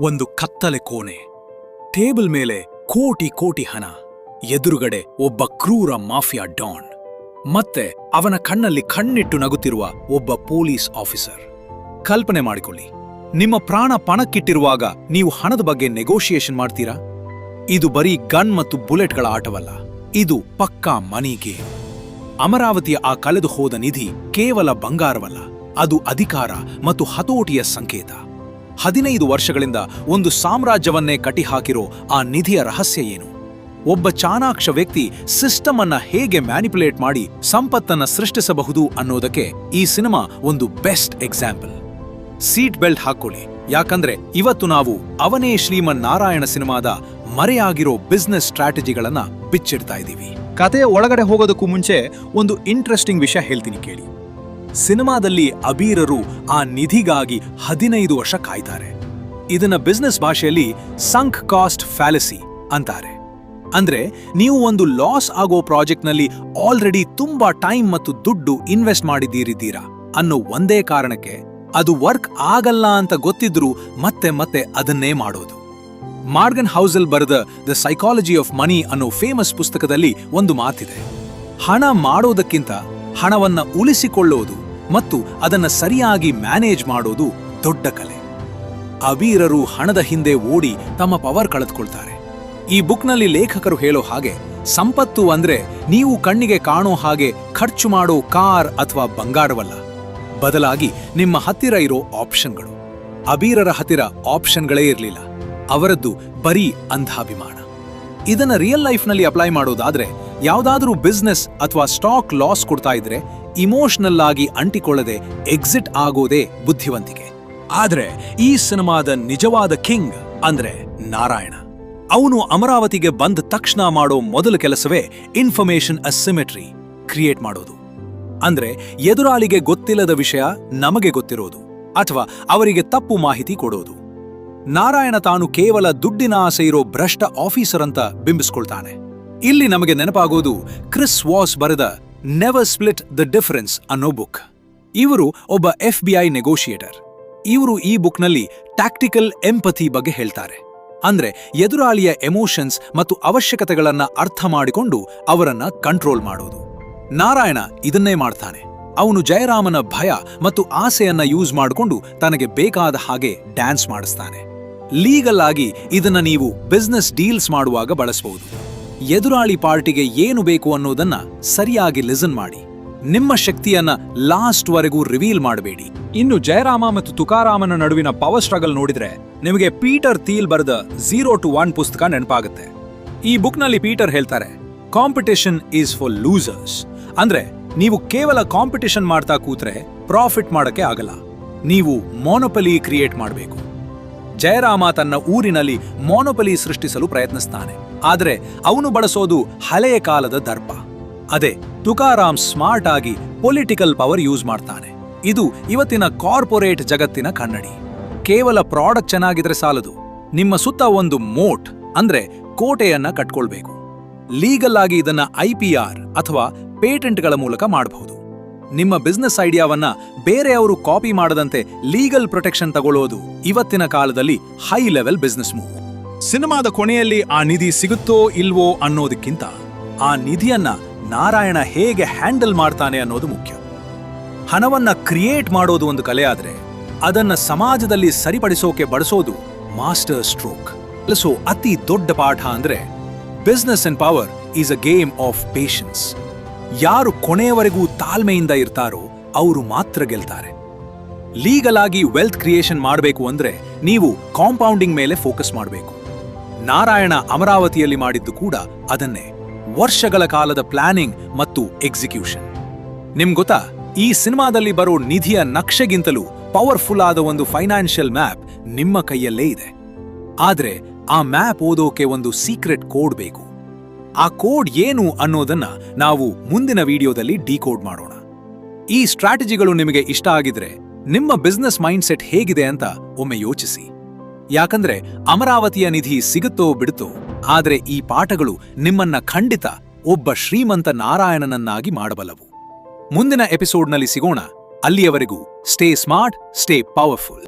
ಒಂದು ಕತ್ತಲೆ ಕೋಣೆ, ಟೇಬಲ್ ಮೇಲೆ ಕೋಟಿ ಕೋಟಿ ಹಣ, ಎದುರುಗಡೆ ಒಬ್ಬ ಕ್ರೂರ ಮಾಫಿಯಾ ಡಾನ್, ಮತ್ತೆ ಅವನ ಕಣ್ಣಲ್ಲಿ ಕಣ್ಣಿಟ್ಟು ನಗುತ್ತಿರುವ ಒಬ್ಬ ಪೊಲೀಸ್ ಆಫೀಸರ್. ಕಲ್ಪನೆ ಮಾಡಿಕೊಳ್ಳಿ, ನಿಮ್ಮ ಪ್ರಾಣ ಪಣಕ್ಕಿಟ್ಟಿರುವಾಗ ನೀವು ಹಣದ ಬಗ್ಗೆ ನೆಗೋಷಿಯೇಷನ್ ಮಾಡ್ತೀರಾ? ಇದು ಬರೀ ಗನ್ ಮತ್ತು ಬುಲೆಟ್ಗಳ ಆಟವಲ್ಲ, ಇದು ಪಕ್ಕಾ ಮನಿ ಗೇಮ್. ಅಮರಾವತಿಯ ಆ ಕಳೆದು ಹೋದ ನಿಧಿ ಕೇವಲ ಬಂಗಾರವಲ್ಲ, ಅದು ಅಧಿಕಾರ ಮತ್ತು ಹತೋಟಿಯ ಸಂಕೇತ. 15 ವರ್ಷಗಳಿಂದ ಒಂದು ಸಾಮ್ರಾಜ್ಯವನ್ನೇ ಕಟ್ಟಿಹಾಕಿರೋ ಆ ನಿಧಿಯ ರಹಸ್ಯ ಏನು? ಒಬ್ಬ ಚಾಣಾಕ್ಷ ವ್ಯಕ್ತಿ ಸಿಸ್ಟಮ್ ಅನ್ನ ಹೇಗೆ ಮ್ಯಾನಿಪುಲೇಟ್ ಮಾಡಿ ಸಂಪತ್ತನ್ನ ಸೃಷ್ಟಿಸಬಹುದು ಅನ್ನೋದಕ್ಕೆ ಈ ಸಿನಿಮಾ ಒಂದು ಬೆಸ್ಟ್ ಎಕ್ಸಾಂಪಲ್. ಸೀಟ್ ಬೆಲ್ಟ್ ಹಾಕೊಳ್ಳಿ, ಯಾಕಂದ್ರೆ ಇವತ್ತು ನಾವು ಅವನೇ ಶ್ರೀಮನ್ ನಾರಾಯಣ ಸಿನಿಮಾದ ಮರೆಯಾಗಿರೋ ಬಿಸ್ನೆಸ್ ಸ್ಟ್ರಾಟಜಿಗಳನ್ನ ಬಿಚ್ಚಿಡ್ತಾ ಇದ್ದೀವಿ. ಕಥೆಯ ಒಳಗಡೆ ಹೋಗೋದಕ್ಕೂ ಮುಂಚೆ ಒಂದು ಇಂಟ್ರೆಸ್ಟಿಂಗ್ ವಿಷಯ ಹೇಳ್ತೀನಿ ಕೇಳಿ. ಸಿನಿಮಾದಲ್ಲಿ ಅಬೀರರು ಆ ನಿಧಿಗಾಗಿ 15 ವರ್ಷ ಕಾಯ್ತಾರೆ. ಇದನ್ನ ಬಿಸ್ನೆಸ್ ಭಾಷೆಯಲ್ಲಿ ಸಂಕ್ ಕಾಸ್ಟ್ ಫ್ಯಾಲಸಿ ಅಂತಾರೆ. ಅಂದ್ರೆ ನೀವು ಒಂದು ಲಾಸ್ ಆಗೋ ಪ್ರಾಜೆಕ್ಟ್ನಲ್ಲಿ ಆಲ್ರೆಡಿ ತುಂಬಾ ಟೈಮ್ ಮತ್ತು ದುಡ್ಡು ಇನ್ವೆಸ್ಟ್ ಮಾಡಿದ್ದೀರಿದ್ದೀರಾ ಅನ್ನೋ ಒಂದೇ ಕಾರಣಕ್ಕೆ ಅದು ವರ್ಕ್ ಆಗಲ್ಲ ಅಂತ ಗೊತ್ತಿದ್ರೂ ಮತ್ತೆ ಮತ್ತೆ ಅದನ್ನೇ ಮಾಡೋದು. ಮಾರ್ಗನ್ ಹೌಸೆಲ್ ಬರೆದ ದ ಸೈಕಾಲಜಿ ಆಫ್ ಮನಿ ಅನ್ನೋ ಫೇಮಸ್ ಪುಸ್ತಕದಲ್ಲಿ ಒಂದು ಮಾತಿದೆ: ಹಣ ಮಾಡೋದಕ್ಕಿಂತ ಹಣವನ್ನ ಉಳಿಸಿಕೊಳ್ಳೋದು ಮತ್ತು ಅದನ್ನ ಸರಿಯಾಗಿ ಮ್ಯಾನೇಜ್ ಮಾಡೋದು ದೊಡ್ಡ ಕಲೆ. ಅಬೀರರು ಹಣದ ಹಿಂದೆ ಓಡಿ ತಮ್ಮ ಪವರ್ ಕಳೆದುಕೊಳ್ತಾರೆ. ಈ ಬುಕ್ನಲ್ಲಿ ಲೇಖಕರು ಹೇಳೋ ಹಾಗೆ ಸಂಪತ್ತು ಅಂದ್ರೆ ನೀವು ಕಣ್ಣಿಗೆ ಕಾಣೋ ಹಾಗೆ ಖರ್ಚು ಮಾಡೋ ಕಾರ್ ಅಥವಾ ಬಂಗಾರವಲ್ಲ, ಬದಲಾಗಿ ನಿಮ್ಮ ಹತ್ತಿರ ಇರೋ ಆಪ್ಷನ್ಗಳು. ಅಬೀರರ ಹತ್ತಿರ ಆಪ್ಷನ್ಗಳೇ ಇರಲಿಲ್ಲ, ಅವರದ್ದು ಬರೀ ಅಂಧಾಭಿಮಾನ. ಇದನ್ನ ರಿಯಲ್ ಲೈಫ್ನಲ್ಲಿ ಅಪ್ಲೈ ಮಾಡೋದಾದ್ರೆ, ಯಾವುದಾದ್ರೂ ಬಿಸ್ನೆಸ್ ಅಥವಾ ಸ್ಟಾಕ್ ಲಾಸ್ ಕೊಡ್ತಾ ಇದ್ರೆ ಇಮೋಷನಲ್ ಆಗಿ ಅಂಟಿಕೊಳ್ಳದೆ ಎಕ್ಸಿಟ್ ಆಗೋದೇ ಬುದ್ಧಿವಂತಿಕೆ. ಆದ್ರೆ ಈ ಸಿನಿಮಾದ ನಿಜವಾದ ಕಿಂಗ್ ಅಂದ್ರೆ ನಾರಾಯಣ. ಅವನು ಅಮರಾವತಿಗೆ ಬಂದ ತಕ್ಷಣ ಮಾಡೋ ಮೊದಲ ಕೆಲಸವೇ ಇನ್ಫಾರ್ಮೇಶನ್ ಅಸಿಮೆಟ್ರಿ ಕ್ರಿಯೇಟ್ ಮಾಡೋದು. ಅಂದ್ರೆ ಎದುರಾಳಿಗೆ ಗೊತ್ತಿಲ್ಲದ ವಿಷಯ ನಮಗೆ ಗೊತ್ತಿರೋದು, ಅಥವಾ ಅವರಿಗೆ ತಪ್ಪು ಮಾಹಿತಿ ಕೊಡೋದು. ನಾರಾಯಣ ತಾನು ಕೇವಲ ದುಡ್ಡಿನ ಆಸೆ ಇರೋ ಭ್ರಷ್ಟ ಆಫೀಸರ್ ಅಂತ ಬಿಂಬಿಸ್ಕೊಳ್ತಾನೆ. ಇಲ್ಲಿ ನಮಗೆ ನೆನಪಾಗೋದು ಕ್ರಿಸ್ ವಾಸ್ ಬರೆದ ನೆವರ್ ಸ್ಪ್ಲಿಟ್ ದ ಡಿಫರೆನ್ಸ್ ಅನ್ನೋ ಬುಕ್. ಇವರು ಒಬ್ಬ FBI ನೆಗೋಷಿಯೇಟರ್. ಇವರು ಈ ಬುಕ್ನಲ್ಲಿ ಟ್ಯಾಕ್ಟಿಕಲ್ ಎಂಪಥಿ ಬಗ್ಗೆ ಹೇಳ್ತಾರೆ. ಅಂದ್ರೆ ಎದುರಾಳಿಯ ಎಮೋಷನ್ಸ್ ಮತ್ತು ಅವಶ್ಯಕತೆಗಳನ್ನ ಅರ್ಥ ಮಾಡಿಕೊಂಡು ಅವರನ್ನ ಕಂಟ್ರೋಲ್ ಮಾಡೋದು. ನಾರಾಯಣ ಇದನ್ನೇ ಮಾಡ್ತಾನೆ. ಅವನು ಜಯರಾಮನ ಭಯ ಮತ್ತು ಆಸೆಯನ್ನ ಯೂಸ್ ಮಾಡಿಕೊಂಡು ತನಗೆ ಬೇಕಾದ ಹಾಗೆ ಡ್ಯಾನ್ಸ್ ಮಾಡಿಸ್ತಾನೆ. ಲೀಗಲ್ ಆಗಿ ಇದನ್ನ ನೀವು ಬಿಸ್ನೆಸ್ ಡೀಲ್ಸ್ ಮಾಡುವಾಗ ಬಳಸಬಹುದು. ಎದುರಾಳಿ ಪಾರ್ಟಿಗೆ ಏನು ಬೇಕು ಅನ್ನೋದನ್ನ ಸರಿಯಾಗಿ ಲಿಸನ್ ಮಾಡಿ. ನಿಮ್ಮ ಶಕ್ತಿಯನ್ನ ಲಾಸ್ಟ್ ವರೆಗೂ ರಿವೀಲ್ ಮಾಡಬೇಡಿ. ಇನ್ನು ಜಯರಾಮ ಮತ್ತು ತುಕಾರಾಮನ ನಡುವಿನ ಪವರ್ ಸ್ಟ್ರಗಲ್ ನೋಡಿದ್ರೆ ನಿಮಗೆ ಪೀಟರ್ ಥೀಲ್ ಬರೆದ 0 to 1 ಪುಸ್ತಕ ನೆನಪಾಗುತ್ತೆ. ಈ ಬುಕ್ನಲ್ಲಿ ಪೀಟರ್ ಹೇಳ್ತಾರೆ, ಕಾಂಪಿಟೇಷನ್ ಈಸ್ ಫಾರ್ ಲೂಸರ್ಸ್. ಅಂದ್ರೆ ನೀವು ಕೇವಲ ಕಾಂಪಿಟೇಷನ್ ಮಾಡ್ತಾ ಕೂತ್ರೆ ಪ್ರಾಫಿಟ್ ಮಾಡಕ್ಕೆ ಆಗಲ್ಲ, ನೀವು ಮೋನೋಪಲಿ ಕ್ರಿಯೇಟ್ ಮಾಡಬೇಕು. ಜಯರಾಮ ತನ್ನ ಊರಿನಲ್ಲಿ ಮೋನೋಪಲಿ ಸೃಷ್ಟಿಸಲು ಪ್ರಯತ್ನಿಸ್ತಾನೆ, ಆದ್ರೆ ಅವನು ಬಳಸೋದು ಹಳೆಯ ಕಾಲದ ದರ್ಪ. ಅದೇ ತುಕಾರಾಮ್ ಸ್ಮಾರ್ಟ್ ಆಗಿ ಪೊಲಿಟಿಕಲ್ ಪವರ್ ಯೂಸ್ ಮಾಡ್ತಾನೆ. ಇದು ಇವತ್ತಿನ ಕಾರ್ಪೊರೇಟ್ ಜಗತ್ತಿನ ಕನ್ನಡಿ. ಕೇವಲ ಪ್ರಾಡಕ್ಟ್ ಚೆನ್ನಾಗಿದ್ರೆ ಸಾಲದು, ನಿಮ್ಮ ಸುತ್ತ ಒಂದು ಮೋಟ್ ಅಂದ್ರೆ ಕೋಟೆಯನ್ನ ಕಟ್ಕೊಳ್ಬೇಕು. ಲೀಗಲ್ ಆಗಿ ಇದನ್ನ IPR ಅಥವಾ ಪೇಟೆಂಟ್ಗಳ ಮೂಲಕ ಮಾಡಬಹುದು. ನಿಮ್ಮ ಬಿಸ್ನೆಸ್ ಐಡಿಯಾವನ್ನ ಬೇರೆಯವರು ಕಾಪಿ ಮಾಡದಂತೆ ಲೀಗಲ್ ಪ್ರೊಟೆಕ್ಷನ್ ತಗೊಳ್ಳೋದು ಇವತ್ತಿನ ಕಾಲದಲ್ಲಿ ಹೈ ಲೆವೆಲ್ ಬಿಸ್ನೆಸ್ ಮೂವ್. ಸಿನಿಮಾದ ಕೊನೆಯಲ್ಲಿ ಆ ನಿಧಿ ಸಿಗುತ್ತೋ ಇಲ್ವೋ ಅನ್ನೋದಕ್ಕಿಂತ ಆ ನಿಧಿಯನ್ನ ನಾರಾಯಣ ಹೇಗೆ ಹ್ಯಾಂಡಲ್ ಮಾಡ್ತಾನೆ ಅನ್ನೋದು ಮುಖ್ಯ. ಹಣವನ್ನ ಕ್ರಿಯೇಟ್ ಮಾಡೋದು ಒಂದು ಕಲೆ ಆದ್ರೆ ಅದನ್ನ ಸಮಾಜದಲ್ಲಿ ಸರಿಪಡಿಸೋಕೆ ಬಳಸೋದು ಮಾಸ್ಟರ್ ಸ್ಟ್ರೋಕ್. ಸೊ ಅತಿ ದೊಡ್ಡ ಪಾಠ ಅಂದ್ರೆ business and power is a game of patience. ಯಾರು ಕೊನೆಯವರೆಗೂ ತಾಳ್ಮೆಯಿಂದ ಇರ್ತಾರೋ ಅವರು ಮಾತ್ರ ಗೆಲ್ತಾರೆ. ಲೀಗಲ್ ಆಗಿ ವೆಲ್ತ್ ಕ್ರಿಯೇಷನ್ ಮಾಡಬೇಕು ಅಂದ್ರೆ ನೀವು ಕಾಂಪೌಂಡಿಂಗ್ ಮೇಲೆ ಫೋಕಸ್ ಮಾಡಬೇಕು. ನಾರಾಯಣ ಅಮರಾವತಿಯಲ್ಲಿ ಮಾಡಿದ್ದು ಕೂಡ ಅದನ್ನೇ, ವರ್ಷಗಳ ಕಾಲದ ಪ್ಲಾನಿಂಗ್ ಮತ್ತು ಎಕ್ಸಿಕ್ಯೂಷನ್. ನಿಮ್ಗೆ ಗೊತ್ತಾ, ಈ ಸಿನಿಮಾದಲ್ಲಿ ಬರೋ ನಿಧಿಯ ನಕ್ಷೆಗಿಂತಲೂ ಪವರ್ಫುಲ್ ಆದ ಒಂದು ಫೈನಾನ್ಷಿಯಲ್ ಮ್ಯಾಪ್ ನಿಮ್ಮ ಕೈಯಲ್ಲೇ ಇದೆ. ಆದ್ರೆ ಆ ಮ್ಯಾಪ್ ಓದೋಕೆ ಒಂದು ಸೀಕ್ರೆಟ್ ಕೋಡ್ ಬೇಕು. ಆ ಕೋಡ್ ಏನು ಅನ್ನೋದನ್ನ ನಾವು ಮುಂದಿನ ವಿಡಿಯೋದಲ್ಲಿ ಡಿಕೋಡ್ ಮಾಡೋಣ. ಈ ಸ್ಟ್ರಾಟಜಿಗಳು ನಿಮಗೆ ಇಷ್ಟ ಆಗಿದ್ರೆ ನಿಮ್ಮ ಬಿಸ್ನೆಸ್ ಮೈಂಡ್ ಸೆಟ್ ಹೇಗಿದೆ ಅಂತ ಒಮ್ಮೆ ಯೋಚಿಸಿ. ಯಾಕಂದ್ರೆ ಅಮರಾವತಿಯ ನಿಧಿ ಸಿಗುತ್ತೋ ಬಿಡುತ್ತೋ, ಆದ್ರೆ ಈ ಪಾಠಗಳು ನಿಮ್ಮನ್ನ ಖಂಡಿತ ಒಬ್ಬ ಶ್ರೀಮಂತ ನಾರಾಯಣನನ್ನಾಗಿ ಮಾಡಬಲ್ಲವು. ಮುಂದಿನ ಎಪಿಸೋಡ್ನಲ್ಲಿ ಸಿಗೋಣ. ಅಲ್ಲಿಯವರೆಗೂ ಸ್ಟೇ ಸ್ಮಾರ್ಟ್, ಸ್ಟೇ ಪವರ್ಫುಲ್.